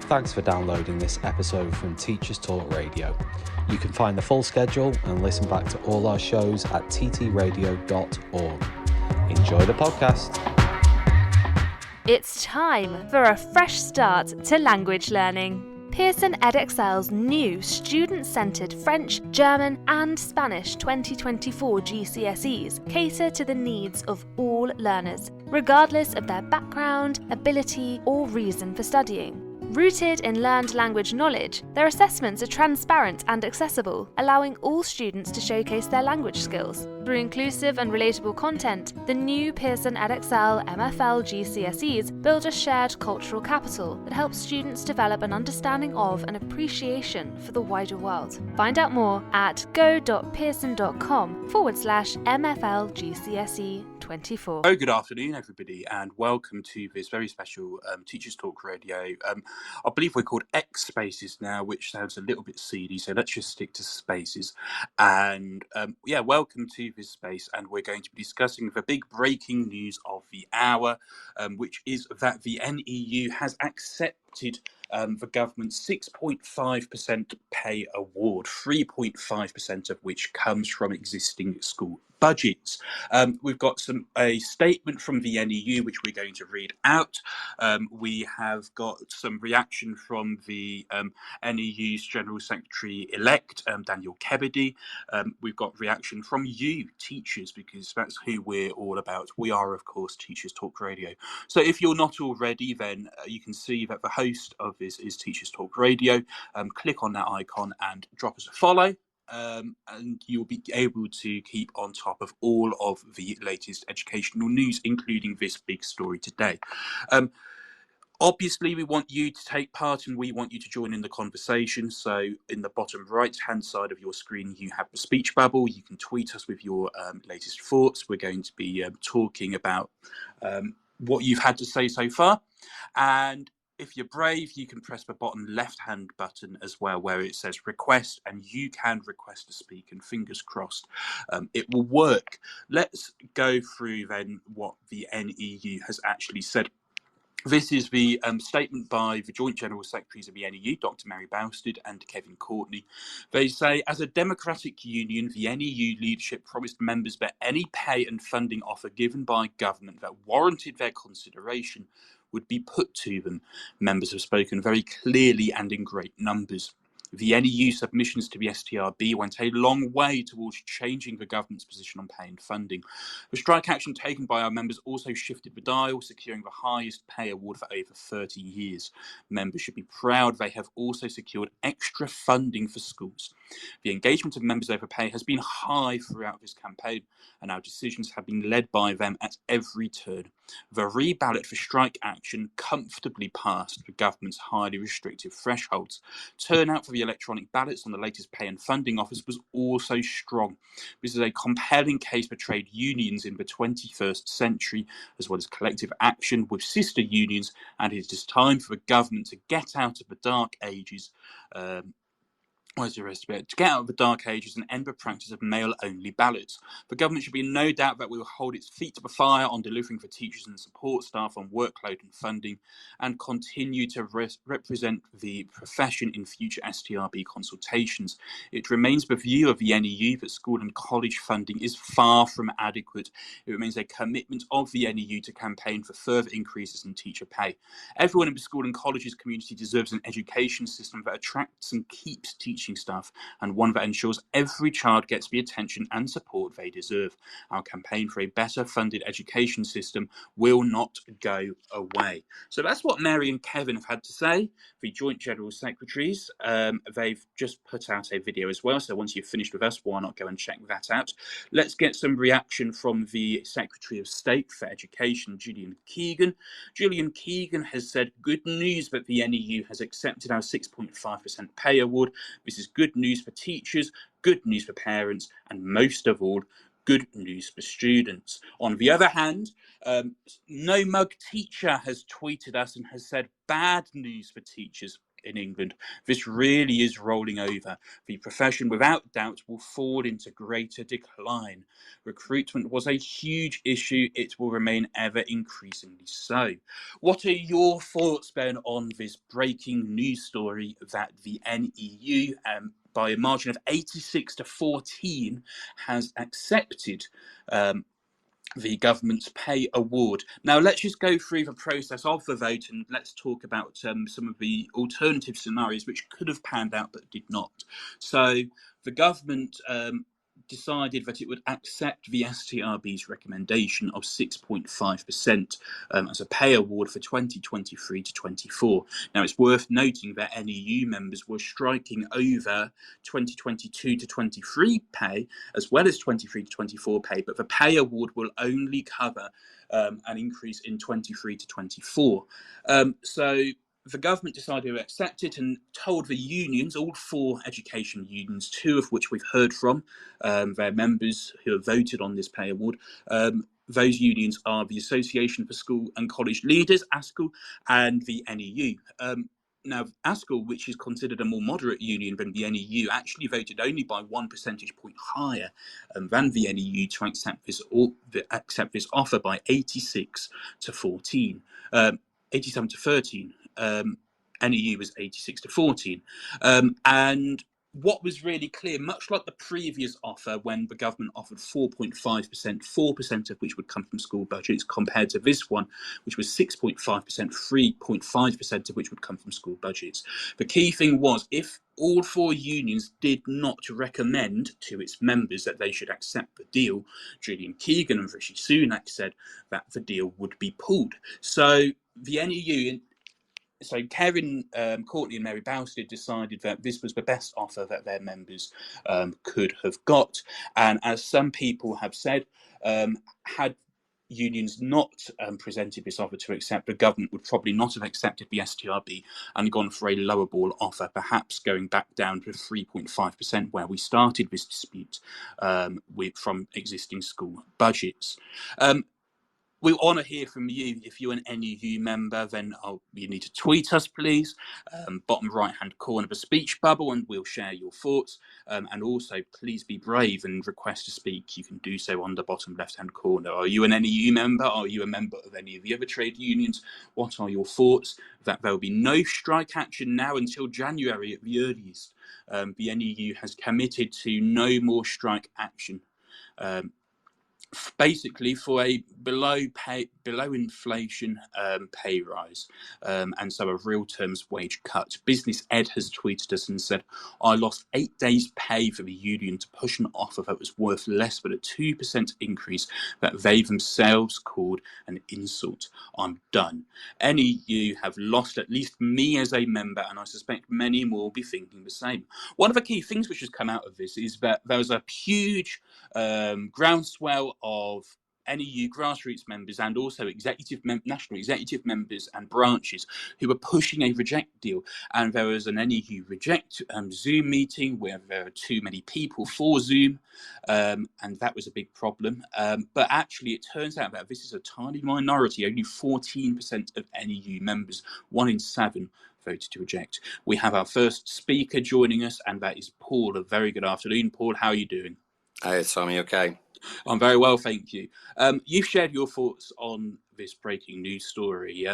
Thanks for downloading this episode from Teachers Talk Radio. You can find the full schedule and listen back to all our shows at ttradio.org. Enjoy the podcast. It's time for a fresh start to language learning. Pearson EdXL's new student-centred French, German and Spanish 2024 GCSEs cater to the needs of all learners, regardless of their background, ability or reason for studying. Rooted in learned language knowledge, their assessments are transparent and accessible, allowing all students to showcase their language skills. Through inclusive and relatable content, the new Pearson EdXL MFL GCSEs build a shared cultural capital that helps students develop an understanding of and appreciation for the wider world. Find out more at go.pearson.com/MFL GCSE 24. Oh, good afternoon, everybody, and welcome to this very special Teachers Talk Radio. I believe we're called X Spaces now, which sounds a little bit seedy, so let's just stick to Spaces. And welcome to this space, and we're going to be discussing the big breaking news of the hour, which is that the NEU has accepted the government's 6.5% pay award, 3.5% of which comes from existing school budgets. We've got a statement from the NEU which we're going to read out. We have got some reaction from the NEU's General Secretary-elect, Daniel Kebede. We've got reaction from you, teachers, because that's who we're all about. We are, of course, Teachers Talk Radio. So if you're not already, then you can see that the host of this is Teachers Talk Radio. Click on that icon and drop us a follow. And you'll be able to keep on top of all of the latest educational news, including this big story today. Obviously, we want you to take part and we want you to join in the conversation. So in the bottom right-hand side of your screen, you have the speech bubble. You can tweet us with your latest thoughts. We're going to be talking about what you've had to say so far. And if you're brave, you can press the bottom left-hand button as well, where it says request, and you can request to speak, and fingers crossed it will work. Let's go through then what the NEU has actually said. This is the statement by the Joint General Secretaries of the NEU, Dr. Mary Bousted and Kevin Courtney. They say, as a democratic union, the NEU leadership promised members that any pay and funding offer given by government that warranted their consideration would be put to them. Members have spoken very clearly and in great numbers. The NEU submissions to the STRB went a long way towards changing the government's position on pay and funding. The strike action taken by our members also shifted the dial, securing the highest pay award for over 30 years. Members should be proud they have also secured extra funding for schools. The engagement of members over pay has been high throughout this campaign, and our decisions have been led by them at every turn. The reballot for strike action comfortably passed the government's highly restrictive thresholds. Turnout for the electronic ballots on the latest pay and funding offers was also strong. This is a compelling case for trade unions in the 21st century, as well as collective action with sister unions, and it is time for the government to get out of the dark ages to get out of the dark ages and end the practice of mail-only ballots. The government should be in no doubt that we will hold its feet to the fire on delivering for teachers and support staff on workload and funding, and continue to represent the profession in future STRB consultations. It remains the view of the NEU that school and college funding is far from adequate. It remains a commitment of the NEU to campaign for further increases in teacher pay. Everyone in the school and colleges community deserves an education system that attracts and keeps teaching staff, and one that ensures every child gets the attention and support they deserve. Our campaign for a better funded education system will not go away. So that's what Mary and Kevin have had to say, the Joint General Secretaries. They've just put out a video as well, so once you've finished with us, why not go and check that out. Let's get some reaction from the Secretary of State for Education, Gillian Keegan. Gillian Keegan has said, good news that the NEU has accepted our 6.5% pay award. This is good news for teachers, good news for parents, and most of all, good news for students. On the other hand, No Mug Teacher has tweeted us and has said bad news for teachers. in England. This really is rolling over. The profession, without doubt, will fall into greater decline. Recruitment was a huge issue. It will remain ever increasingly so. What are your thoughts, Ben, on this breaking news story that the NEU, by a margin of 86-14, has accepted the government's pay award? Now, let's just go through the process of the vote and let's talk about some of the alternative scenarios which could have panned out but did not. So the government decided that it would accept the STRB's recommendation of 6.5% as a pay award for 2023 to 24. Now, it's worth noting that NEU members were striking over 2022 to 23 pay as well as 23 to 24 pay, but the pay award will only cover an increase in 23 to 24. So the government decided to accept it and told the unions, all 4 education unions, 2 of which we've heard from, their members who have voted on this pay award. Those unions are the Association for School and College Leaders, ASCL, and the NEU. Now, ASCL, which is considered a more moderate union than the NEU, actually voted only by 1 percentage point higher than the NEU to accept this offer by 86 to 14, 87 to 13. NEU was 86 to 14. And what was really clear, much like the previous offer when the government offered 4.5%, 4% of which would come from school budgets, compared to this one, which was 6.5%, 3.5% of which would come from school budgets. The key thing was, if all 4 unions did not recommend to its members that they should accept the deal, Julian Keegan and Rishi Sunak said that the deal would be pulled. So the NEU, so Kevin Courtney and Mary Bousted decided that this was the best offer that their members could have got. And as some people have said, had unions not presented this offer to accept, the government would probably not have accepted the STRB and gone for a lower ball offer, perhaps going back down to 3.5%, where we started this dispute from existing school budgets. We want to hear from you. If you're an NEU member, then you need to tweet us, please. Bottom right-hand corner of a speech bubble, and we'll share your thoughts. And also, please be brave and request to speak. You can do so on the bottom left-hand corner. Are you an NEU member? Are you a member of any of the other trade unions? What are your thoughts? That there will be no strike action now until January at the earliest. The NEU has committed to no more strike action. Basically for a below inflation pay rise, and so a real terms wage cut. Business Ed has tweeted us and said, I lost 8 days pay for the union to push an offer that was worth less than a 2% increase that they themselves called an insult. I'm done. NEU have lost at least me as a member, and I suspect many more will be thinking the same. One of the key things which has come out of this is that there was a huge groundswell of NEU grassroots members and also national executive members and branches who were pushing a reject deal. And there was an NEU reject Zoom meeting where there were too many people for Zoom, and that was a big problem. But actually, it turns out that this is a tiny minority. Only 14% of NEU members, 1 in 7, voted to reject. We have our first speaker joining us, and that is Paul. A very good afternoon, Paul. How are you doing? Hi, Tommy. Okay. I'm very well, thank you. You've shared your thoughts on this breaking news story.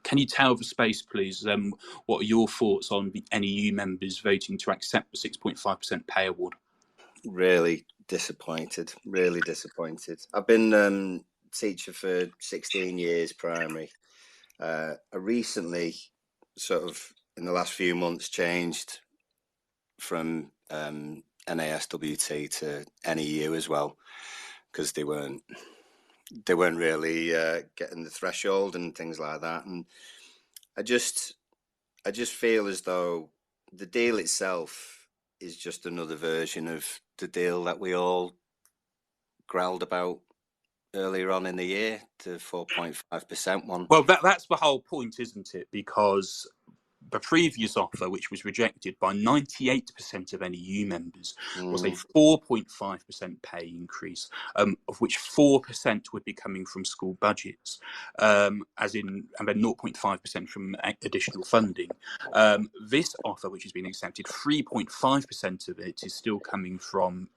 Can you tell the space, please, what are your thoughts on the NEU members voting to accept the 6.5% pay award? Really disappointed. I've been teacher for 16 years primary. I recently, sort of in the last few months, changed from NASWT to NEU as well, because they weren't really getting the threshold and things like that. And I just feel as though the deal itself is just another version of the deal that we all growled about earlier on in the year, the 4.5% one. Well, that's the whole point, isn't it? Because the previous offer, which was rejected by 98% of NEU members, was a Mm. 4.5% pay increase, of which 4% would be coming from school budgets, and then 0.5% from additional funding. This offer, which has been accepted, 3.5% of it is still coming from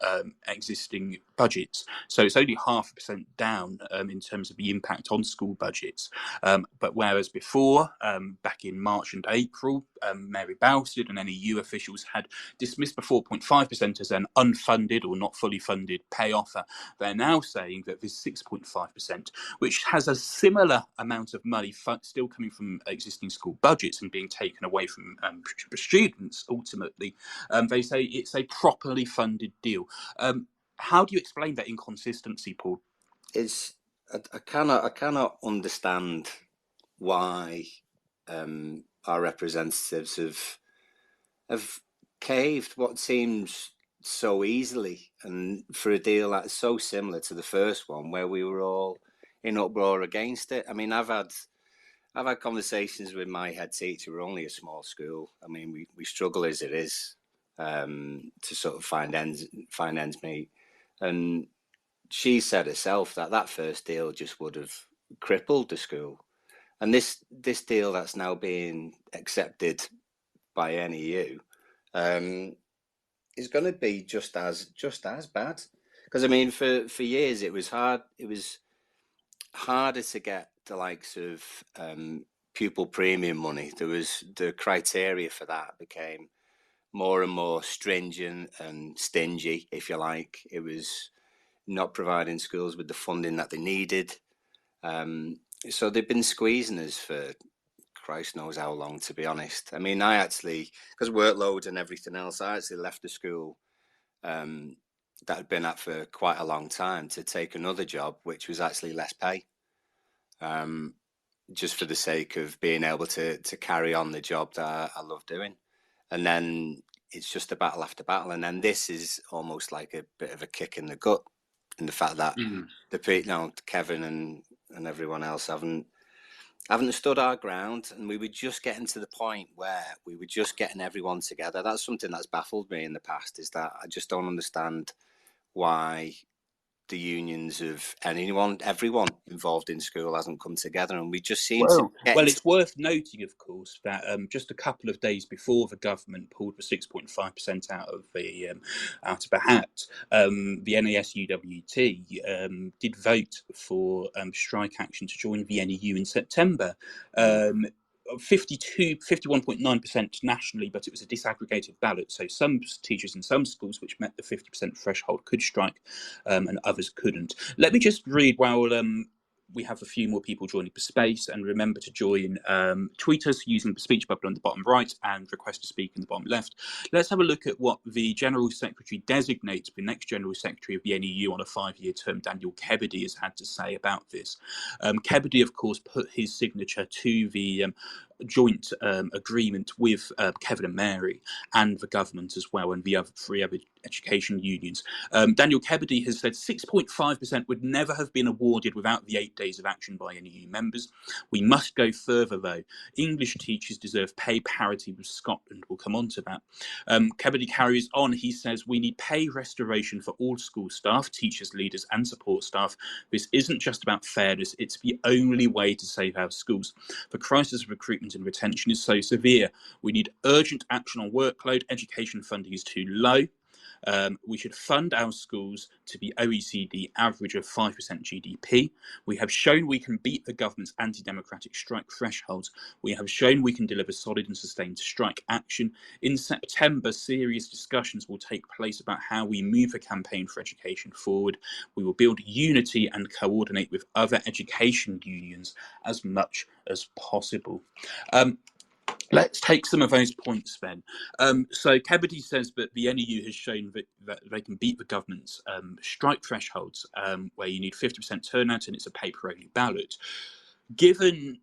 existing budgets. So it's only 0.5% down in terms of the impact on school budgets. But whereas before, back in March and April, Mary Bowstead and NEU officials had dismissed the 4.5% as an unfunded or not fully funded pay offer, they're now saying that this 6.5%, which has a similar amount of money still coming from existing school budgets and being taken away from students, ultimately, they say it's a properly funded deal. How do you explain that inconsistency, Paul? I cannot understand why our representatives have caved what seems so easily, and for a deal that's so similar to the first one, where we were all in uproar against it. I mean, I've had conversations with my head teacher. We're only a small school. I mean, we struggle as it is to sort of find ends meet, and she said herself that first deal just would have crippled the school. And this deal that's now being accepted by NEU is going to be just as bad. Because I mean, for years it was hard. It was harder to get the likes of pupil premium money. There was the criteria for that became more and more stringent and stingy, if you like. It was not providing schools with the funding that they needed. So they've been squeezing us for Christ knows how long, to be honest. I mean, I actually, because workload and everything else, I actually left the school that I'd been at for quite a long time to take another job, which was actually less pay, just for the sake of being able to carry on the job that I love doing. And then it's just a battle after battle. And then this is almost like a bit of a kick in the gut, in the fact that Kevin and everyone else haven't stood our ground, and we were just getting to the point where we were just getting everyone together. That's something that's baffled me in the past, is that I just don't understand why the unions of everyone involved in school hasn't come together, and we just seem to get it's worth noting, of course, that just a couple of days before the government pulled the 6.5% out of the hat, the NASUWT did vote for strike action to join the NEU in September. 51.9% nationally, but it was a disaggregated ballot. So some teachers in some schools which met the 50% threshold could strike, and others couldn't. Let me just read while we have a few more people joining for space, and remember to join, tweet us using the speech bubble on the bottom right and request to speak in the bottom left. Let's have a look at what the General Secretary designate the next General Secretary of the NEU on a 5-year term, Daniel Kebede, has had to say about this. Kebede, of course, put his signature to the joint agreement with Kevin and Mary and the government as well, and the other 3 other education unions. Daniel Kebede has said 6.5% would never have been awarded without the 8 days of action by NEU members. We must go further, though. English teachers deserve pay parity with Scotland. We'll come on to that. Kebede carries on. He says we need pay restoration for all school staff, teachers, leaders and support staff. This isn't just about fairness. It's the only way to save our schools. The crisis of recruitment and retention is so severe. We need urgent action on workload. Education funding is too low. We should fund our schools to the OECD average of 5% GDP. We have shown we can beat the government's anti-democratic strike thresholds. We have shown we can deliver solid and sustained strike action. In September, serious discussions will take place about how we move the campaign for education forward. We will build unity and coordinate with other education unions as much as possible. Let's take some of those points then. So Kebede says that the NEU has shown that they can beat the government's strike thresholds, where you need 50% turnout and it's a paper-only ballot. Given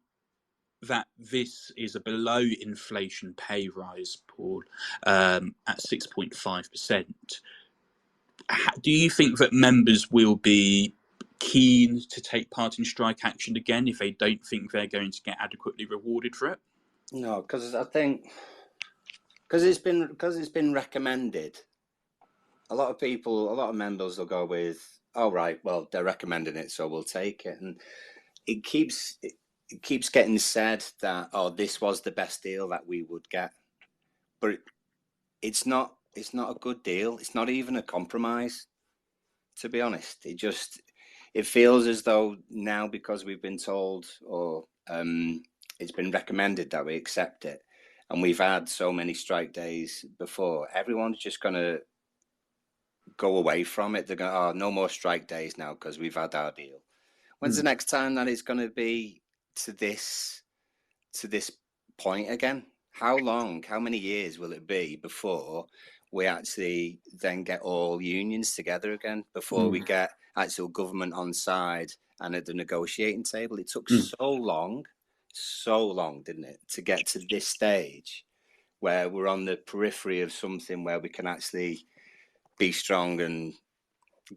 that this is a below inflation pay rise, Paul, at 6.5%, do you think that members will be keen to take part in strike action again if they don't think they're going to get adequately rewarded for it? No, because I think because it's been recommended. A lot of members will go with, "Oh right, well they're recommending it, so we'll take it." And it keeps getting said that, "Oh, this was the best deal that we would get," but it's not. It's not a good deal. It's not even a compromise, to be honest. It feels as though now, because we've been told, or it's been recommended that we accept it, and we've had so many strike days before, everyone's just going to go away from it. They're going, "Oh, no more strike days now because we've had our deal." When's the next time that it's going to be to this point again? How long, how many years will it be before we actually then get all unions together again, before we get actual government on side and at the negotiating table? It took so long, didn't it, to get to this stage where we're on the periphery of something where we can actually be strong and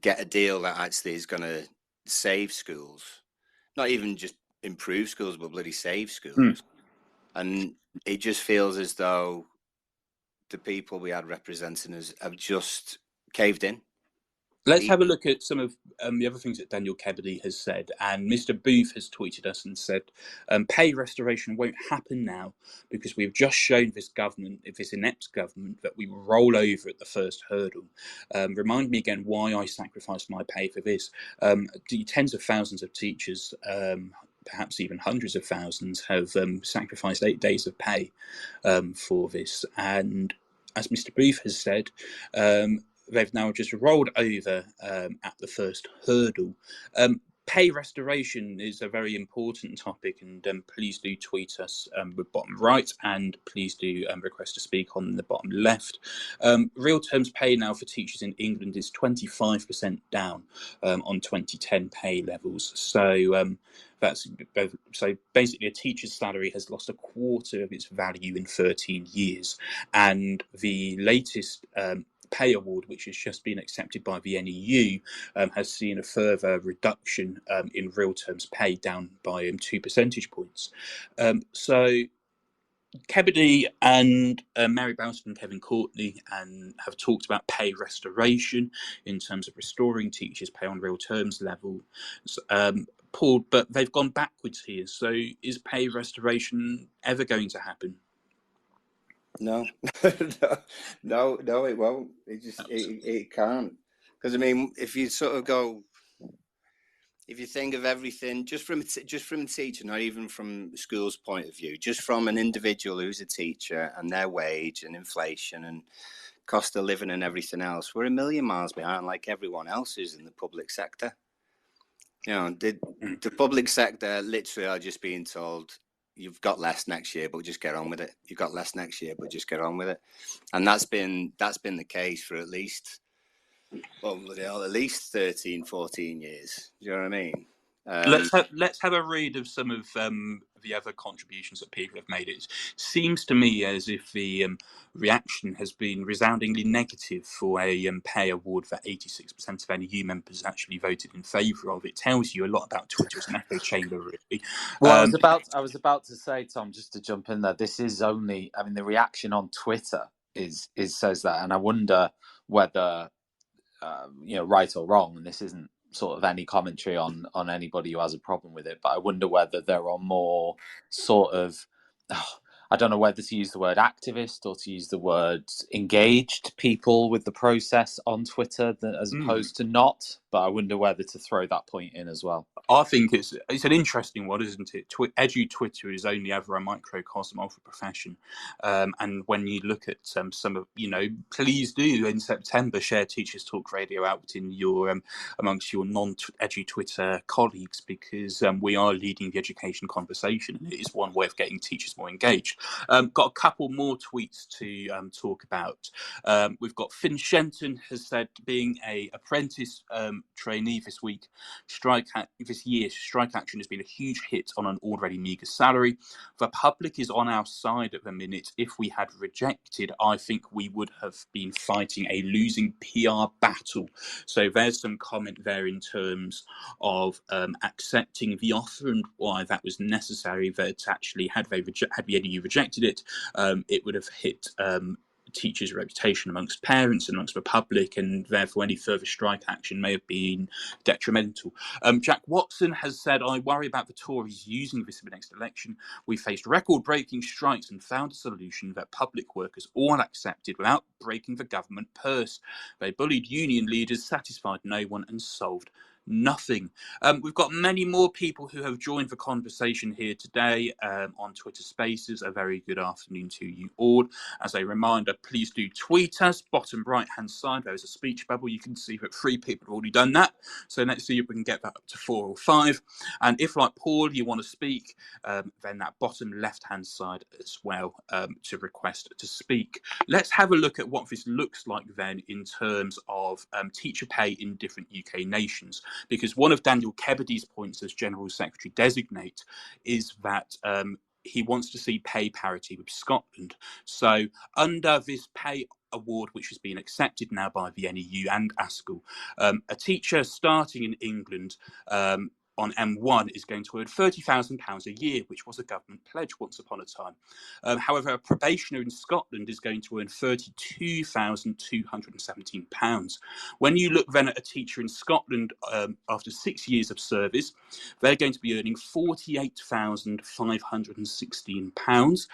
get a deal that actually is going to save schools, not even just improve schools, but bloody save schools. And it just feels as though the people we had representing us have just caved in. Let's have a look at some of the other things that Daniel Kebede has said. And Mr. Booth has tweeted us and said, pay restoration won't happen now because we've just shown this government, this inept government, that we will roll over at the first hurdle. Remind me again why I sacrificed my pay for this. The tens of thousands of teachers, perhaps even hundreds of thousands, have sacrificed 8 days of pay for this. And as Mr. Booth has said, they've now just rolled over at the first hurdle. Pay restoration is a very important topic, and please do tweet us with bottom right, and please do request to speak on the bottom left. Real terms pay now for teachers in England is 25% down on 2010 pay levels. So so basically a teacher's salary has lost a quarter of its value in 13 years, and the latest pay award, which has just been accepted by the NEU, has seen a further reduction in real terms pay, down by 2 percentage points. So Kebede and Mary Bowson and Kevin Courtney have talked about pay restoration in terms of restoring teachers' pay on real terms level. Paul, but they've gone backwards here. So is pay restoration ever going to happen? No, no, it won't. It can't. Because I mean, if you sort of go, if you think of everything just from a teacher, not even from the school's point of view, just from an individual who's a teacher and their wage and inflation and cost of living and everything else, we're a million miles behind, like everyone else is in the public sector. You know, the public sector literally are just being told, "You've got less next year, but just get on with it. You've got less next year, but just get on with it." And that's been the case for at least 13, 14 years. Do you know what I mean? Let's have a read of some of the other contributions that people have made. It seems to me as if the reaction has been resoundingly negative for a pay award that 86% of NEU members actually voted in favour of. It tells you a lot about Twitter as an echo chamber, really. Well, I was about to say, Tom, just to jump in there, this is only, I mean, the reaction on Twitter is says that, and I wonder whether right or wrong, and this isn't sort of any commentary on anybody who has a problem with it, but I wonder whether there are more sort of I don't know whether to use the word activist or to use the word engaged people with the process on Twitter as opposed to not, but I wonder whether to throw that point in as well. I think it's an interesting one, isn't it? Edu Twitter is only ever a microcosm of a profession, and when you look at some of, please do in September share Teachers Talk Radio out in your amongst your non-Edu Twitter colleagues, because we are leading the education conversation, and it is one way of getting teachers more engaged. Got a couple more tweets to talk about. We've got Finn Shenton has said, being a apprentice trainee this year, strike action has been a huge hit on an already meagre salary. The public is on our side at the minute. If we had rejected, I think we would have been fighting a losing PR battle. So there's some comment there in terms of accepting the offer and why that was necessary. That actually, had the NEU rejected it, it would have hit teachers' reputation amongst parents and amongst the public, and therefore any further strike action may have been detrimental. Jack Watson has said, I worry about the Tories using this in the next election. We faced record-breaking strikes and found a solution that public workers all accepted without breaking the government purse. They bullied union leaders, satisfied no one, and solved nothing. We've got many more people who have joined the conversation here today on Twitter Spaces. A very good afternoon to you all. As a reminder, please do tweet us. Bottom right hand side, there is a speech bubble. You can see that 3 people have already done that. So let's see if we can get that up to 4 or 5. And if, like Paul, you want to speak, then that bottom left hand side as well to request to speak. Let's have a look at what this looks like then in terms of teacher pay in different UK nations. Because one of Daniel Kebede's points as General Secretary Designate is that he wants to see pay parity with Scotland. So under this pay award, which has been accepted now by the NEU and ASCL, a teacher starting in England on M1 is going to earn £30,000 a year, which was a government pledge once upon a time. However, a probationer in Scotland is going to earn £32,217. When you look then at a teacher in Scotland after 6 years of service, they're going to be earning £48,516,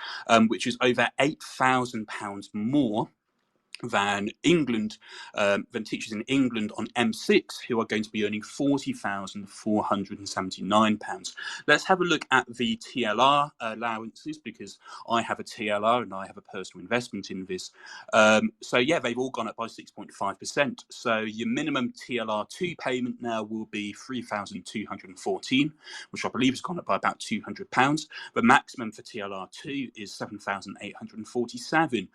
which is over £8,000 more than England, than teachers in England on M6, who are going to be earning £40,479. Let's have a look at the TLR allowances, because I have a TLR and I have a personal investment in this. So yeah, they've all gone up by 6.5%. So your minimum TLR2 payment now will be £3,214, which I believe has gone up by about £200. The maximum for TLR2 is £7,847.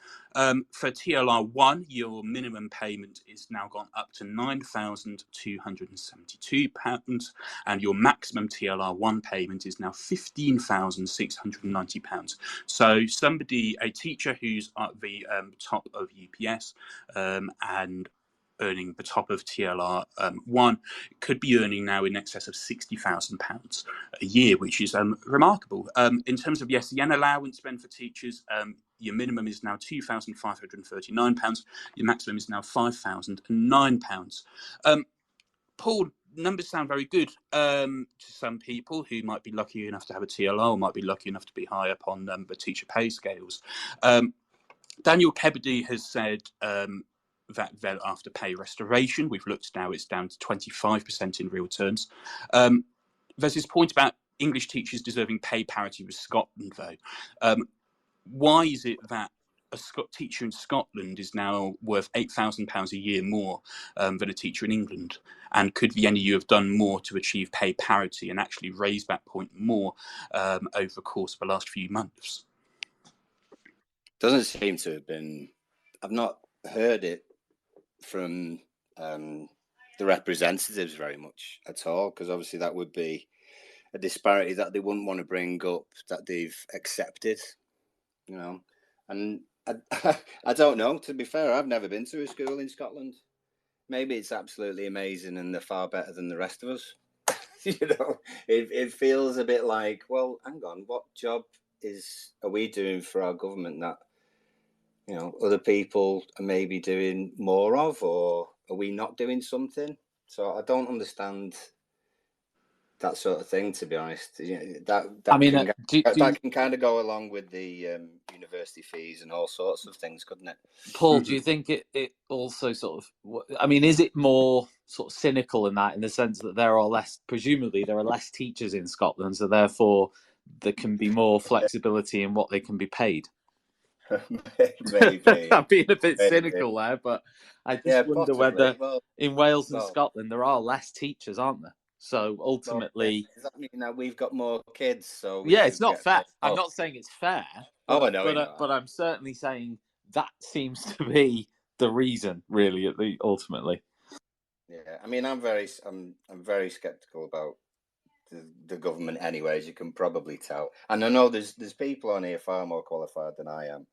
For TLR1, your minimum payment is now gone up to £9,272, and your maximum TLR1 payment is now £15,690. So a teacher who's at the top of UPS and earning the top of TLR one could be earning now in excess of £60,000 a year, which is remarkable. In terms of the SEN allowance then for teachers, your minimum is now £2,539. Your maximum is now £5,009. Paul, numbers sound very good to some people who might be lucky enough to have a TLR or might be lucky enough to be high up on the teacher pay scales. Daniel Kebede has said that then after pay restoration, we've looked now, it's down to 25% in real terms. There's this point about English teachers deserving pay parity with Scotland, though. Why is it that a teacher in Scotland is now worth £8,000 a year more than a teacher in England? And could the NEU have done more to achieve pay parity and actually raise that point more over the course of the last few months? Doesn't seem to have been. I've not heard it from the representatives very much at all, because obviously that would be a disparity that they wouldn't want to bring up, that they've accepted, you know. And I don't know, to be fair, I've never been to a school in Scotland. Maybe it's absolutely amazing and they're far better than the rest of us. You know, it feels a bit like, well, hang on, what job are we doing for our government that, you know, other people are maybe doing more of, or are we not doing something? So I don't understand that sort of thing, to be honest. You know, that can kind of go along with the university fees and all sorts of things, couldn't it? Paul, do you think it also sort of, I mean, is it more sort of cynical in the sense that presumably there are less teachers in Scotland, so therefore there can be more flexibility in what they can be paid? Maybe. I'm being a bit cynical there, but I just wonder whether in Wales and Scotland there are less teachers, aren't there? So ultimately, does that mean that we've got more kids? So it's not fair. I'm not saying it's fair. But, I know. But I'm certainly saying that seems to be the reason, really, ultimately. Yeah, I mean, I'm very skeptical about the government anyway, as you can probably tell. And I know there's people on here far more qualified than I am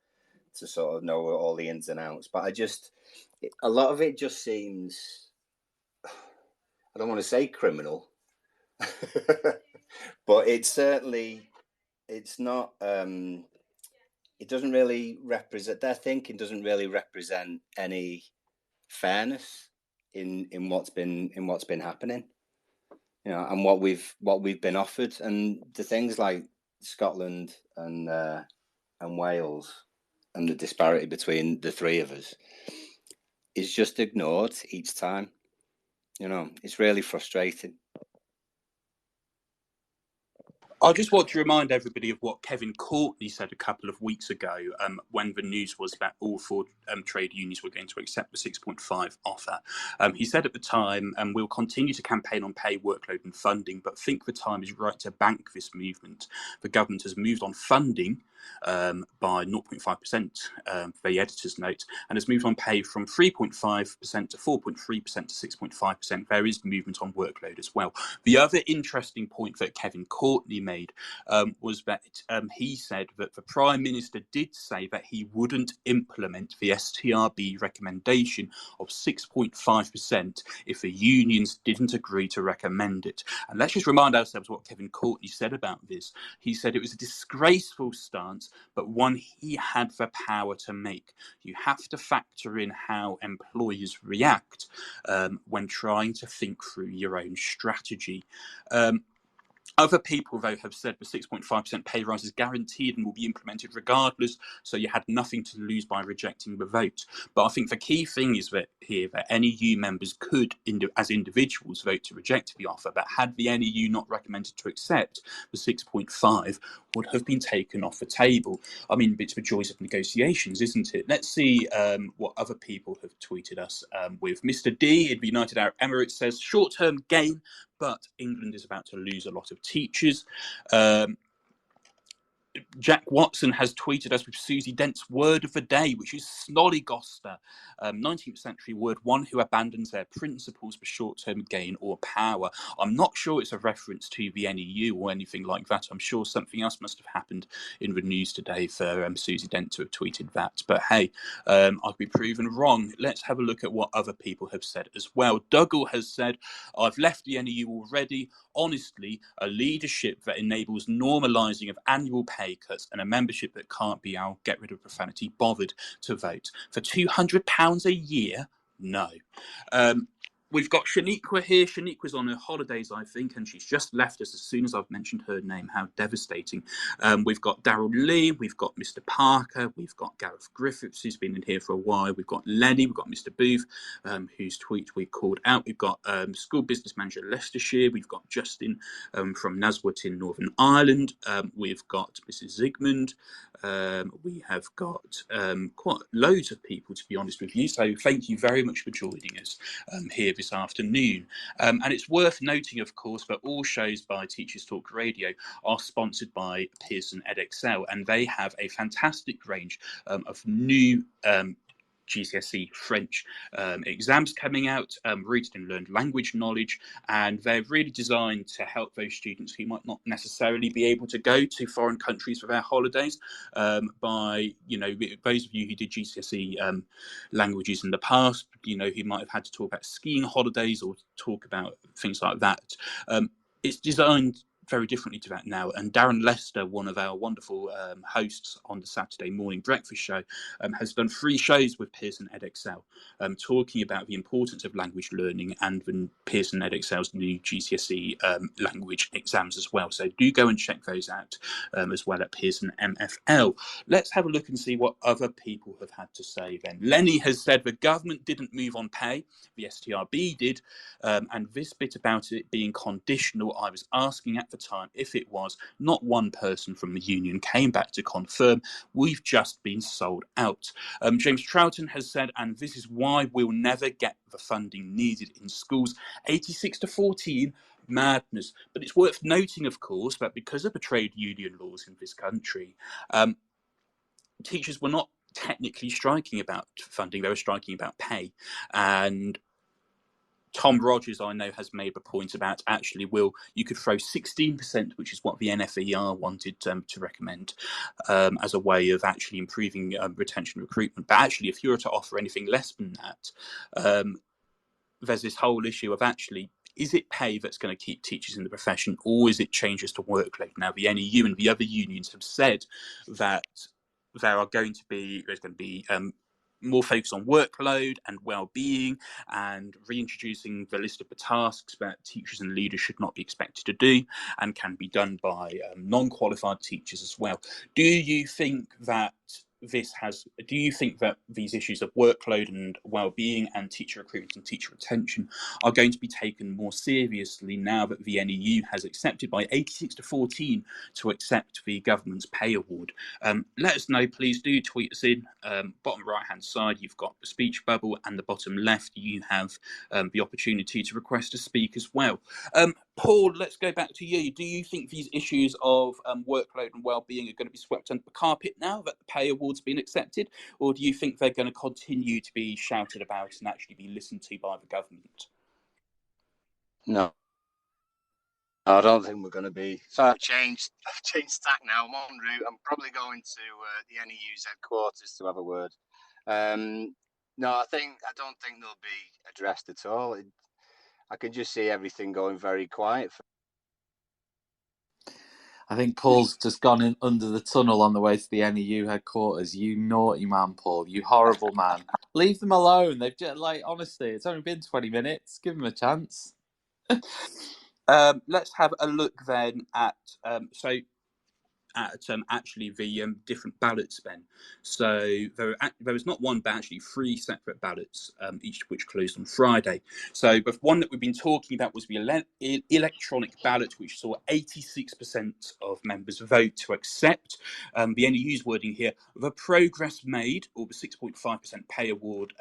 to sort of know all the ins and outs. But a lot of it just seems, I don't want to say criminal, but it's not it doesn't really represent, their thinking doesn't really represent any fairness in what's been happening, you know, and what we've been offered, and the things like Scotland and Wales and the disparity between the three of us is just ignored each time. You know, it's really frustrating. I just want to remind everybody of what Kevin Courtney said a couple of weeks ago when the news was that all four trade unions were going to accept the 6.5 offer. He said at the time, we'll continue to campaign on pay, workload and funding, but think the time is right to bank this movement. The government has moved on funding by 0.5%, the editor's note, and has moved on pay from 3.5% to 4.3% to 6.5%. There is movement on workload as well. The other interesting point that Kevin Courtney made was that he said that the Prime Minister did say that he wouldn't implement the STRB recommendation of 6.5% if the unions didn't agree to recommend it. And let's just remind ourselves what Kevin Courtney said about this. He said it was a disgraceful stance, but one he had the power to make. You have to factor in how employers react when trying to think through your own strategy. Other people, though, have said the 6.5% pay rise is guaranteed and will be implemented regardless, so you had nothing to lose by rejecting the vote. But I think the key thing is that here that NEU members could, as individuals, vote to reject the offer, but had the NEU not recommended to accept, the 6.5 would have been taken off the table. I mean, it's the joys of negotiations, isn't it? Let's see what other people have tweeted us with. Mr. D in the United Arab Emirates says, short-term gain, but England is about to lose a lot of teachers. Jack Watson has tweeted us with Susie Dent's word of the day, which is snollygoster, 19th century word, one who abandons their principles for short-term gain or power. I'm not sure it's a reference to the NEU or anything like that. I'm sure something else must have happened in the news today for Susie Dent to have tweeted that. But hey, I've been proven wrong. Let's have a look at what other people have said as well. Dougal has said, I've left the NEU already. Honestly, a leadership that enables normalising of annual pay cuts and a membership that can't be, I'll get rid of profanity, bothered to vote. For £200 a year? No. We've got Shaniqua here. Shaniqua's on her holidays, I think, and she's just left us as soon as I've mentioned her name. How devastating. We've got Daryl Lee, we've got Mr. Parker, we've got Gareth Griffiths, who's been in here for a while. We've got Lenny, we've got Mr. Booth, whose tweet we called out. We've got School Business Manager Leicestershire. We've got Justin from Naswat in Northern Ireland. We've got Mrs. Zygmunt. We have got quite loads of people, to be honest with you. So thank you very much for joining us here this afternoon. And it's worth noting, of course, that all shows by Teachers Talk Radio are sponsored by Pearson EdXL, and they have a fantastic range of new GCSE French exams coming out, rooted in learned language knowledge, and they're really designed to help those students who might not necessarily be able to go to foreign countries for their holidays by, you know, those of you who did GCSE languages in the past, you know, who might have had to talk about skiing holidays or talk about things like that. It's designed very differently to that now. And Darren Lester, one of our wonderful hosts on the Saturday morning breakfast show, has done 3 shows with Pearson EdXL, talking about the importance of language learning and the Pearson EdXL's new GCSE language exams as well. So do go and check those out as well at Pearson MFL. Let's have a look and see what other people have had to say then. Lenny has said the government didn't move on pay, the STRB did, and this bit about it being conditional, I was asking at the time if it was. Not one person from the union came back to confirm. We've just been sold out. James Troughton has said, and this is why we'll never get the funding needed in schools, 86-14, madness. But it's worth noting, of course, that because of the trade union laws in this country, teachers were not technically striking about funding, they were striking about pay. And Tom Rogers, I know, has made a point about actually, you could throw 16%, which is what the NFER wanted to recommend as a way of actually improving retention recruitment. But actually, if you were to offer anything less than that, there's this whole issue of actually, is it pay that's going to keep teachers in the profession, or is it changes to workload? Now, the NEU and the other unions have said that there's going to be more focus on workload and well-being, and reintroducing the list of the tasks that teachers and leaders should not be expected to do and can be done by non-qualified teachers as well. Do you think that these issues of workload and well-being and teacher recruitment and teacher retention are going to be taken more seriously now that the NEU has accepted by 86-14 to accept the government's pay award? Let us know, please do tweet us in. Bottom right hand side you've got the speech bubble, and the bottom left you have the opportunity to request to speak as well. Paul, let's go back to you. Do you think these issues of workload and well-being are going to be swept under the carpet now that the pay award's been accepted, or do you think they're going to continue to be shouted about and actually be listened to by the government? No, I don't think we're going to be. So I've changed tack now. I'm en route. I'm probably going to the NEU's headquarters to have a word. No, I don't think they'll be addressed at all. I can just see everything going very quiet. I think Paul's just gone in under the tunnel on the way to the NEU headquarters. You naughty man, Paul. You horrible man. Leave them alone. They've just, honestly, it's only been 20 minutes. Give them a chance. Let's have a look then at actually the different ballots then. So there was not one, but actually 3 separate ballots, each of which closed on Friday. So the one that we've been talking about was the electronic ballot, which saw 86% of members vote to accept. The NEU's wording here: the progress made, or the 6.5% pay award,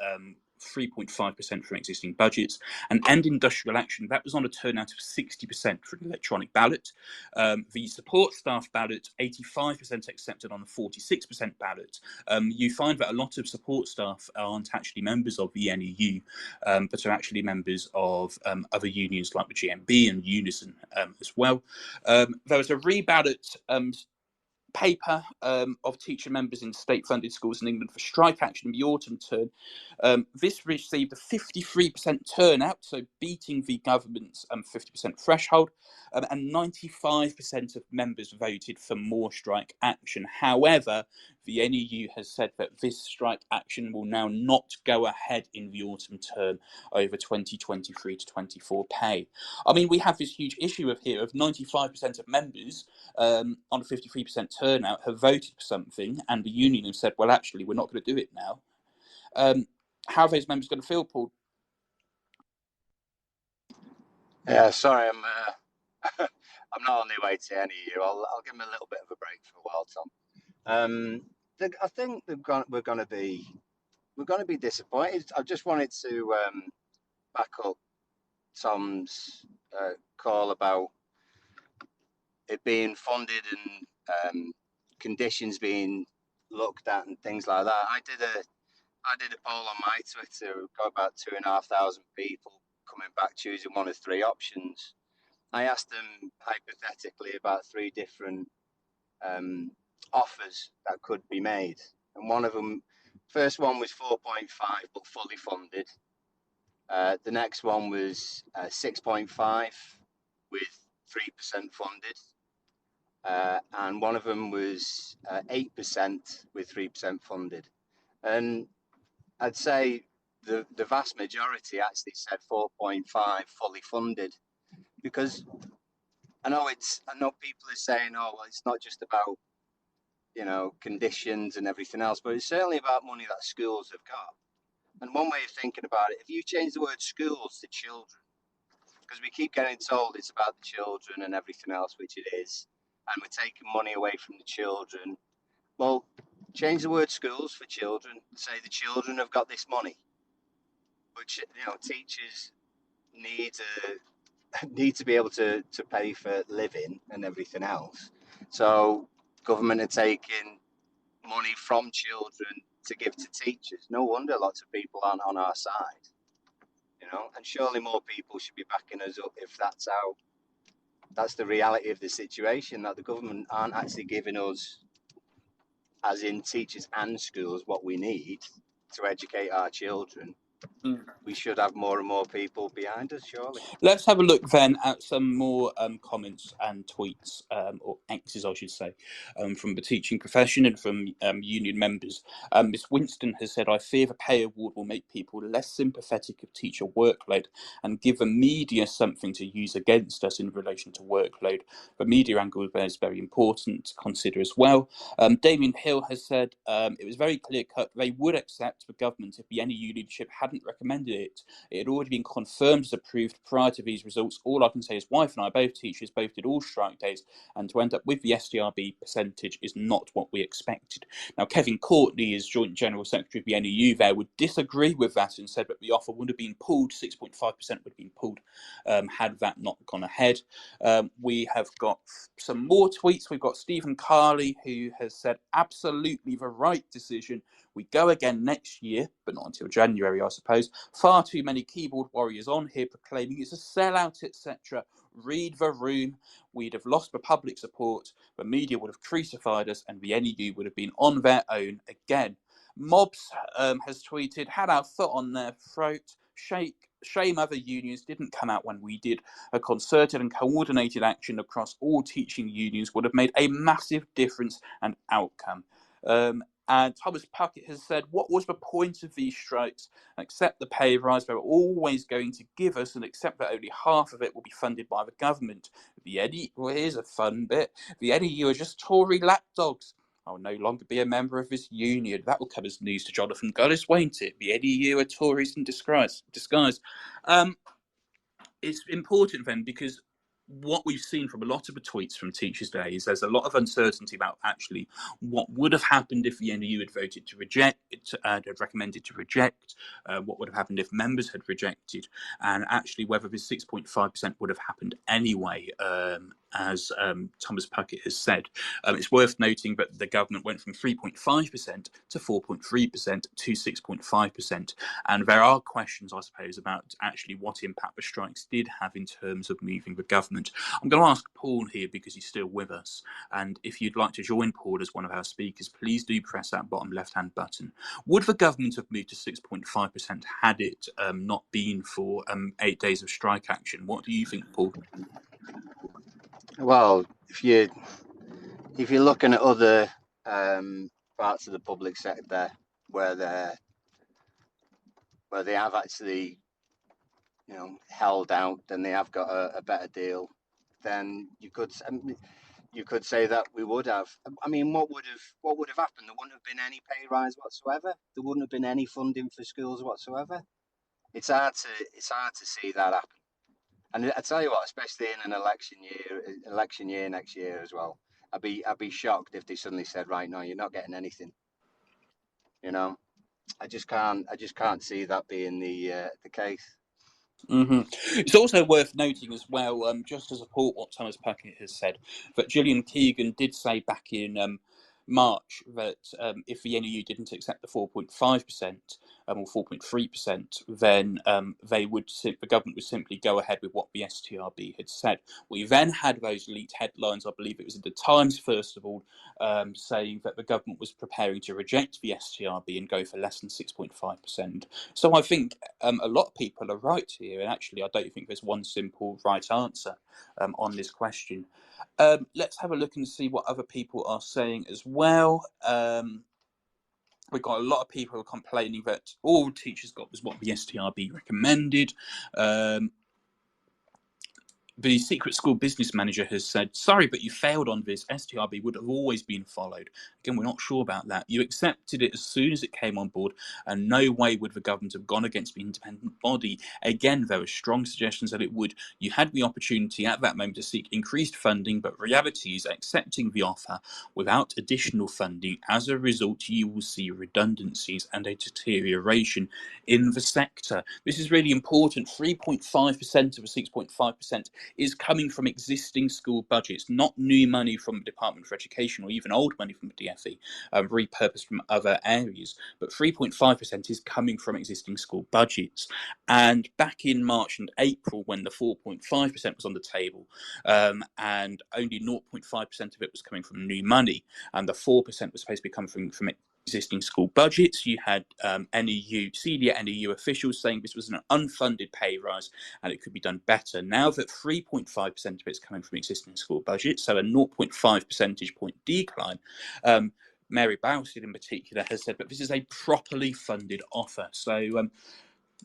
3.5% from existing budgets, and end industrial action. That was on a turnout of 60% for an electronic ballot. The support staff ballot, 85% accepted on a 46% ballot. You find that a lot of support staff aren't actually members of the NEU, but are actually members of other unions like the GMB and Unison as well. There was a reballot paper of teacher members in state-funded schools in England for strike action in the autumn term. This received a 53% turnout, so beating the government's 50% threshold, and 95% of members voted for more strike action. However, the NEU has said that this strike action will now not go ahead in the autumn term over 2023 to 24 pay. I mean, we have this huge issue of 95% of members on a 53% turnout have voted for something, and the union have said, well, actually, we're not going to do it now. How are those members going to feel, Paul? Yeah, sorry, I'm not on the way to NEU. I'll give them a little bit of a break for a while, Tom. I think we're going to be disappointed. I just wanted to back up Tom's call about it being funded and conditions being looked at and things like that. I did a poll on my Twitter. We've got about 2,500 people coming back choosing one of 3 options. I asked them hypothetically about 3 different offers that could be made, and one of them, first one was 4.5 but fully funded. The next one was 6.5 with 3% funded. And one of them was 8% with 3% funded. And I'd say the vast majority actually said 4.5 fully funded, because I know people are saying, oh, well, it's not just about, conditions and everything else, but it's certainly about money that schools have got. And one way of thinking about it, if you change the word schools to children, because we keep getting told it's about the children and everything else, which it is, and we're taking money away from the children. Well, change the word schools for children. Say the children have got this money, which teachers need to be able to pay for living and everything else. So government are taking money from children to give to teachers. No wonder lots of people aren't on our side. And surely more people should be backing us up if that's the reality of the situation, that the government aren't actually giving us, as in teachers and schools, what we need to educate our children. we should have more and more people behind us, surely. Let's have a look then at some more comments and tweets, or X's, I should say, from the teaching profession and from union members. Miss Winston has said, I fear the pay award will make people less sympathetic of teacher workload and give the media something to use against us in relation to workload. The media angle is very important to consider as well. Damien Hill has said, it was very clear cut they would accept the government if the NEU leadership hadn't recommended it. It had already been confirmed as approved prior to these results. All I can say is wife and I, both teachers, both did all strike days, and to end up with the SDRB percentage is not what we expected. Now, Kevin Courtney, as Joint General Secretary of the NEU there, would disagree with that and said that the offer would have been pulled, 6.5% would have been pulled had that not gone ahead. We have got some more tweets. We've got Stephen Carley, who has said, absolutely the right decision. We go again next year, but not until January, I suppose. Far too many keyboard warriors on here proclaiming it's a sellout, etc. Read the room. We'd have lost the public support. The media would have crucified us, and the NEU would have been on their own again. Mobs has tweeted, had our foot on their throat. Shame other unions didn't come out when we did. A concerted and coordinated action across all teaching unions would have made a massive difference and outcome. And Thomas Puckett has said, what was the point of these strikes? Accept the pay rise they were always going to give us and accept that only half of it will be funded by the government. Well, here's a fun bit. The NEU are just Tory lapdogs. I will no longer be a member of this union. That will come as news to Jonathan Gullis, won't it? The NEU are Tories in disguise. It's important then because what we've seen from a lot of the tweets from Teachers' Day is there's a lot of uncertainty about actually what would have happened if the NEU had voted to reject, had recommended to reject, what would have happened if members had rejected, and actually whether this 6.5% would have happened anyway, as Thomas Puckett has said. It's worth noting that the government went from 3.5% to 4.3% to 6.5%, and there are questions, I suppose, about actually what impact the strikes did have in terms of moving the government. I'm going to ask Paul here because he's still with us, and if you'd like to join Paul as one of our speakers, please do press that bottom left-hand button. Would the government have moved to 6.5% had it not been for 8 days of strike action? What do you think, Paul? Well, if you're looking at other parts of the public sector where they have actually, held out and they have got a better deal, then you could say that we would have. I mean, what would have happened? There wouldn't have been any pay rise whatsoever. There wouldn't have been any funding for schools whatsoever. It's hard to see that happen. And I tell you what, especially in an election year next year as well, I'd be shocked if they suddenly said, right, no, you're not getting anything. I just can't see that being the case. Mm-hmm. It's also worth noting as well, just to support what Thomas Puckett has said, that Gillian Keegan did say back in March that if the NEU didn't accept the 4.5% or 4.3%, then the government would simply go ahead with what the STRB had said. We then had those leaked headlines, I believe it was in the Times first of all, saying that the government was preparing to reject the STRB and go for less than 6.5%. So I think a lot of people are right here, and actually I don't think there's one simple right answer on this question. Let's have a look and see what other people are saying as well. We've got a lot of people complaining that all teachers got was what the STRB recommended. The Secret School Business Manager has said, sorry, but you failed on this. STRB would have always been followed. Again, we're not sure about that. You accepted it as soon as it came on board, and no way would the government have gone against the independent body. Again, there were strong suggestions that it would. You had the opportunity at that moment to seek increased funding, but reality is accepting the offer without additional funding. As a result, you will see redundancies and a deterioration in the sector. This is really important. 3.5% of a 6.5% is coming from existing school budgets, not new money from the Department for Education or even old money from the DfE, repurposed from other areas. But 3.5% is coming from existing school budgets. And back in March and April, when the 4.5% was on the table, and only 0.5% of it was coming from new money, and the 4% was supposed to be coming from existing school budgets. You had NEU, senior NEU officials saying this was an unfunded pay rise and it could be done better. Now that 3.5% of it's coming from existing school budgets, so a 0.5 percentage point decline, Mary Bowsett in particular has said that this is a properly funded offer. So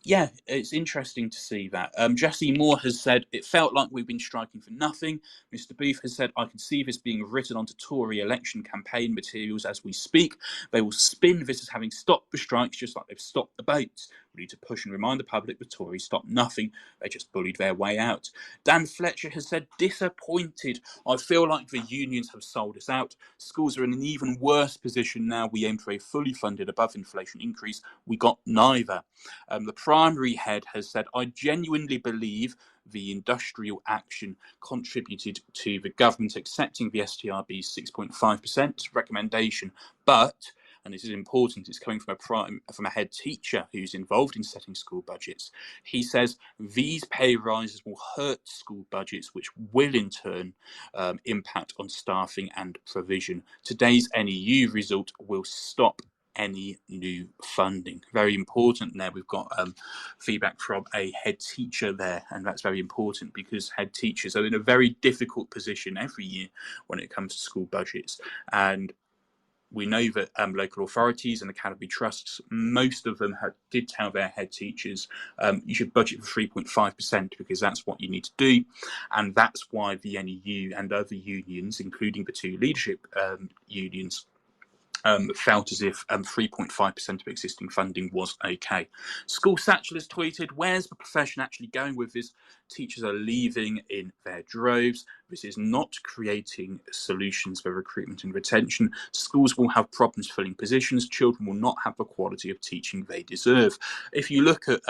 yeah, it's interesting to see that. Jesse Moore has said, it felt like we've been striking for nothing. Mr. Booth has said, I can see this being written onto Tory election campaign materials as we speak. They will spin this as having stopped the strikes just like they've stopped the boats. We need to push and remind the public the Tories stopped nothing. They just bullied their way out. Dan Fletcher has said, disappointed. I feel like the unions have sold us out. Schools are in an even worse position now. We aim for a fully funded above inflation increase. We got neither. The primary head has said, I genuinely believe the industrial action contributed to the government accepting the STRB's 6.5% recommendation, but, and this is important, it's coming from a head teacher who's involved in setting school budgets. He says these pay rises will hurt school budgets, which will in turn impact on staffing and provision. Today's NEU result will stop any new funding. Very important there. We've got feedback from a head teacher there, and that's very important because head teachers are in a very difficult position every year when it comes to school budgets. And we know that local authorities and academy trusts, most of them did tell their head teachers, you should budget for 3.5% because that's what you need to do. And that's why the NEU and other unions, including the two leadership unions, felt as if 3.5% of existing funding was okay. School Satchel has tweeted, where's the profession actually going with this? Teachers are leaving in their droves. This is not creating solutions for recruitment and retention. Schools will have problems filling positions. Children will not have the quality of teaching they deserve. If you look at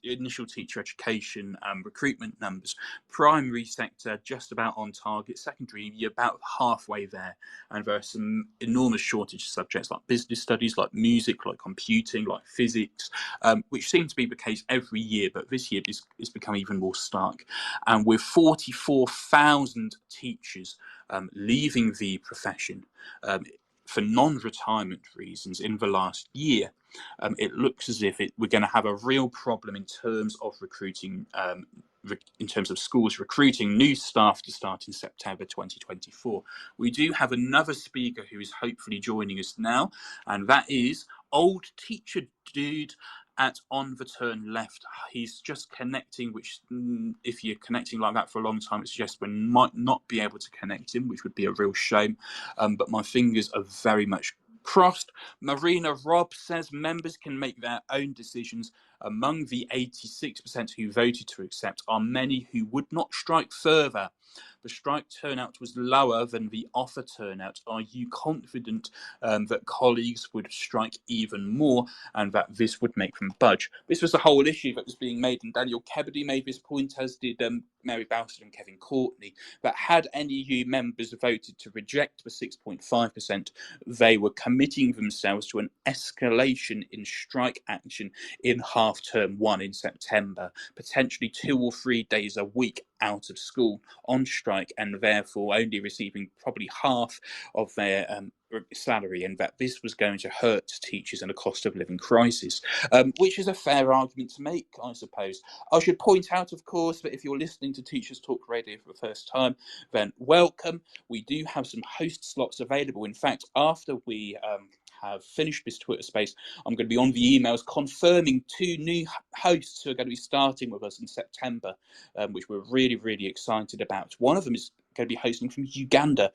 initial teacher education recruitment numbers, primary sector just about on target, secondary you're about halfway there, and there are some enormous shortage of subjects like business studies, like music, like computing, like physics, which seem to be the case every year, but this year it's become even more stark. And with 44,000 teachers leaving the profession for non-retirement reasons in the last year, it looks as if we're going to have a real problem in terms of recruiting, in terms of schools recruiting new staff to start in September 2024. We do have another speaker who is hopefully joining us now, and that is old teacher dude at On the Turn Left. He's just connecting, which if you're connecting like that for a long time, it suggests we might not be able to connect him, which would be a real shame. But my fingers are very much crossed. Marina Robb says members can make their own decisions. Among the 86% who voted to accept are many who would not strike further. The strike turnout was lower than the offer turnout. Are you confident that colleagues would strike even more and that this would make them budge? This was the whole issue that was being made, and Daniel Kebedy made this point, as did Mary Bowsett and Kevin Courtney, that had NEU members voted to reject the 6.5%, they were committing themselves to an escalation in strike action in half-term 1 in September, potentially 2 or 3 days a week out of school on strike, and therefore only receiving probably half of their salary, and that this was going to hurt teachers in a cost of living crisis, which is a fair argument to make, I suppose. I should point out, of course, that if you're listening to Teachers Talk Radio for the first time, then welcome. We do have some host slots available. In fact, after we have finished this Twitter space, I'm going to be on the emails confirming 2 new hosts who are going to be starting with us in September, which we're really, really excited about. One of them is going to be hosting from Uganda,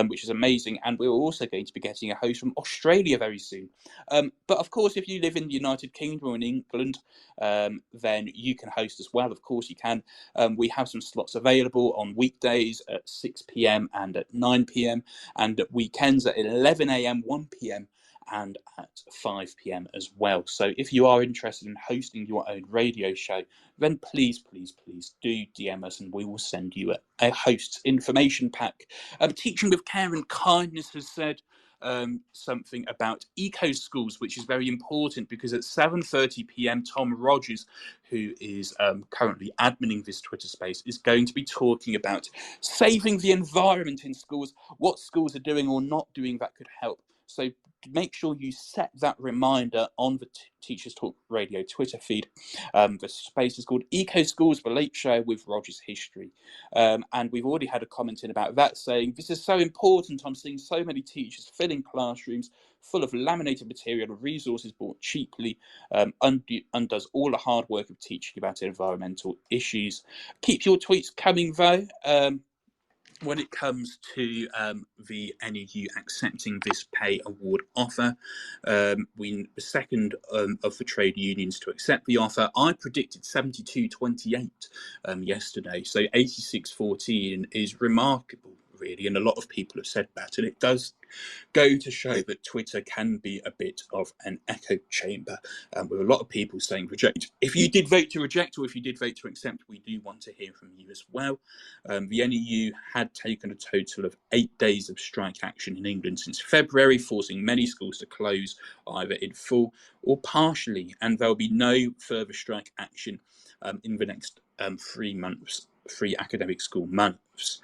which is amazing, and we're also going to be getting a host from Australia very soon. But of course, if you live in the United Kingdom or in England, then you can host as well. Of course you can. We have some slots available on weekdays at 6 p.m. and at 9 p.m, and at weekends at 11 a.m, 1 p.m, and at 5 p.m. as well. So if you are interested in hosting your own radio show, then please, please, please do DM us and we will send you a host's information pack. Teaching with Care and Kindness has said something about eco schools, which is very important because at 7:30 p.m, Tom Rogers, who is currently adminning this Twitter space, is going to be talking about saving the environment in schools, what schools are doing or not doing that could help. So make sure you set that reminder on the Teachers Talk Radio Twitter feed. The space is called Eco Schools, the Late Show with Roger's History. And we've already had a comment in about that saying, this is so important. I'm seeing so many teachers filling classrooms full of laminated material and resources bought cheaply, undoes all the hard work of teaching about environmental issues. Keep your tweets coming, though. When it comes to the NEU accepting this pay award offer, we the second of the trade unions to accept the offer. I predicted 72-28 yesterday, so 86-14 is remarkable, really, and a lot of people have said that, and it does go to show that Twitter can be a bit of an echo chamber, with a lot of people saying reject. If you did vote to reject or if you did vote to accept, we do want to hear from you as well. The NEU had taken a total of 8 days of strike action in England since February, forcing many schools to close either in full or partially, and there'll be no further strike action in the next 3 academic school months.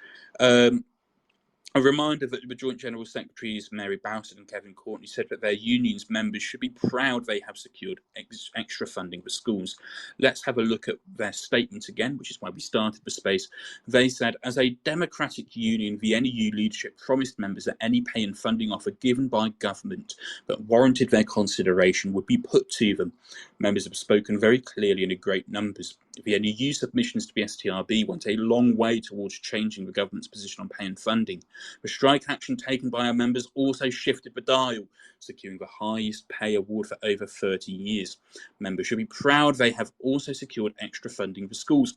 A reminder that the Joint General Secretaries Mary Bowsett and Kevin Courtney said that their union's members should be proud they have secured extra funding for schools. Let's have a look at their statement again, which is why we started the space. They said, as a democratic union, the NEU leadership promised members that any pay and funding offer given by government that warranted their consideration would be put to them. Members have spoken very clearly and in great numbers. The NEU submissions to the STRB went a long way towards changing the government's position on pay and funding. The strike action taken by our members also shifted the dial, securing the highest pay award for over 30 years. Members should be proud they have also secured extra funding for schools.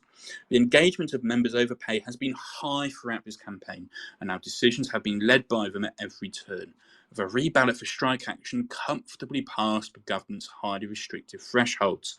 The engagement of members over pay has been high throughout this campaign, and our decisions have been led by them at every turn. The reballot for strike action comfortably passed the government's highly restrictive thresholds.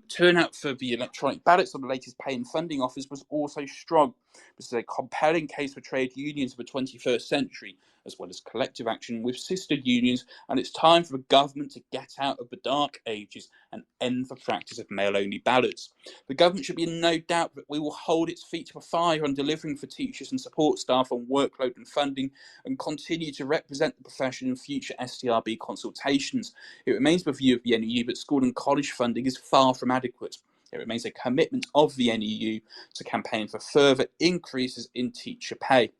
Turnout for the electronic ballots on the latest pay and funding offers was also strong. This is a compelling case for trade unions of the 21st century, as well as collective action with sister unions, and it's time for the government to get out of the dark ages and end the practice of mail-only ballots. The government should be in no doubt that we will hold its feet to the fire on delivering for teachers and support staff on workload and funding, and continue to represent the profession in future STRB consultations. It remains the view of the NEU that school and college funding is far from adequate. It remains a commitment of the NEU to campaign for further increases in teacher pay.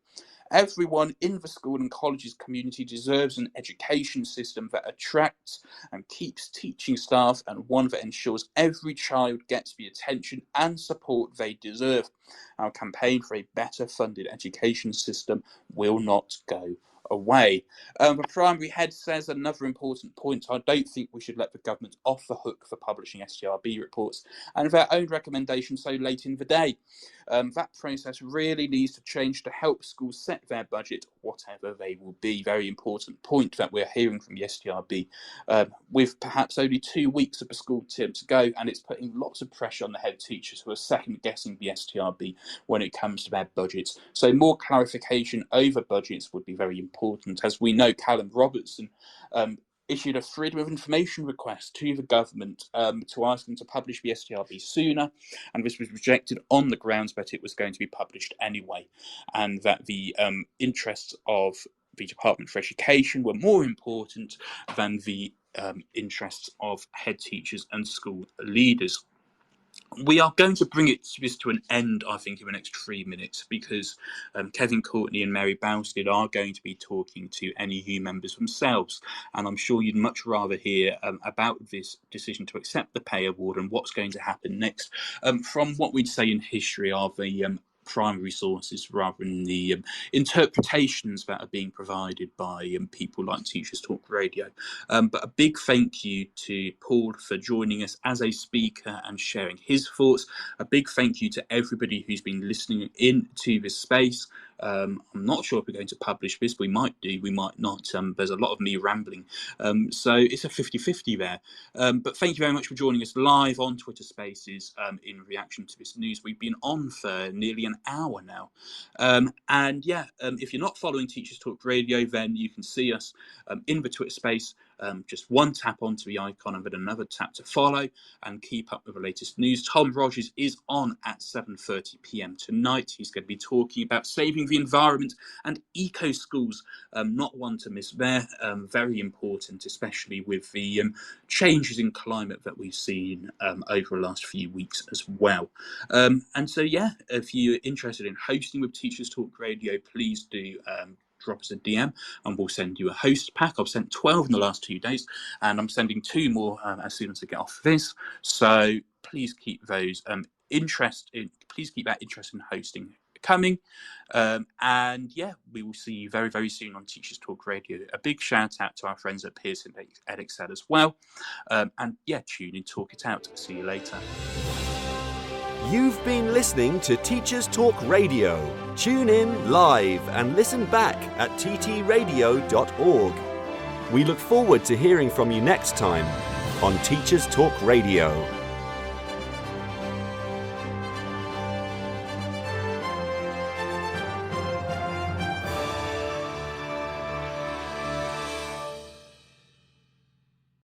Everyone in the school and colleges community deserves an education system that attracts and keeps teaching staff, and one that ensures every child gets the attention and support they deserve. Our campaign for a better funded education system will not go away. The primary head says another important point: I don't think we should let the government off the hook for publishing STRB reports and their own recommendations so late in the day. That process really needs to change to help schools set their budget, whatever they will be. Very important point that we're hearing from the STRB, with perhaps only 2 weeks of the school term to go, and it's putting lots of pressure on the head teachers who are second guessing the STRB when it comes to their budgets. So more clarification over budgets would be very important. As we know, Callum Robertson issued a Freedom of Information request to the government to ask them to publish the STRB sooner, and this was rejected on the grounds that it was going to be published anyway, and that the interests of the Department for Education were more important than the interests of head teachers and school leaders. We are going to bring this to an end, I think, in the next 3 minutes, because Kevin Courtney and Mary Bowsett are going to be talking to NEU members themselves, and I'm sure you'd much rather hear about this decision to accept the pay award and what's going to happen next from what we'd say in history are the primary sources rather than the interpretations that are being provided by people like Teachers Talk Radio. But a big thank you to Paul for joining us as a speaker and sharing his thoughts. A big thank you to everybody who's been listening in to this space. I'm not sure if we're going to publish this. We might do, we might not. There's a lot of me rambling. So it's a 50-50 there. But thank you very much for joining us live on Twitter Spaces in reaction to this news. We've been on for nearly an hour now. And yeah, if you're not following Teachers Talk Radio, then you can see us in the Twitter Space. Just one tap onto the icon and then another tap to follow and keep up with the latest news. Tom Rogers is on at 7:30 p.m. tonight. He's going to be talking about saving the environment and eco schools. Not one to miss there. Very important, especially with the changes in climate that we've seen over the last few weeks as well. And so, yeah, if you're interested in hosting with Teachers Talk Radio, please do drop us a DM and we'll send you a host pack. I've sent 12 in the last 2 days and I'm sending 2 more as soon as I get off this. So please keep those please keep that interest in hosting coming. And yeah, we will see you very, very soon on Teachers Talk Radio. A big shout out to our friends at Pearson Edexcel as well. And yeah, tune in, talk it out. See you later. You've been listening to Teachers Talk Radio. Tune in live and listen back at ttradio.org. We look forward to hearing from you next time on Teachers Talk Radio.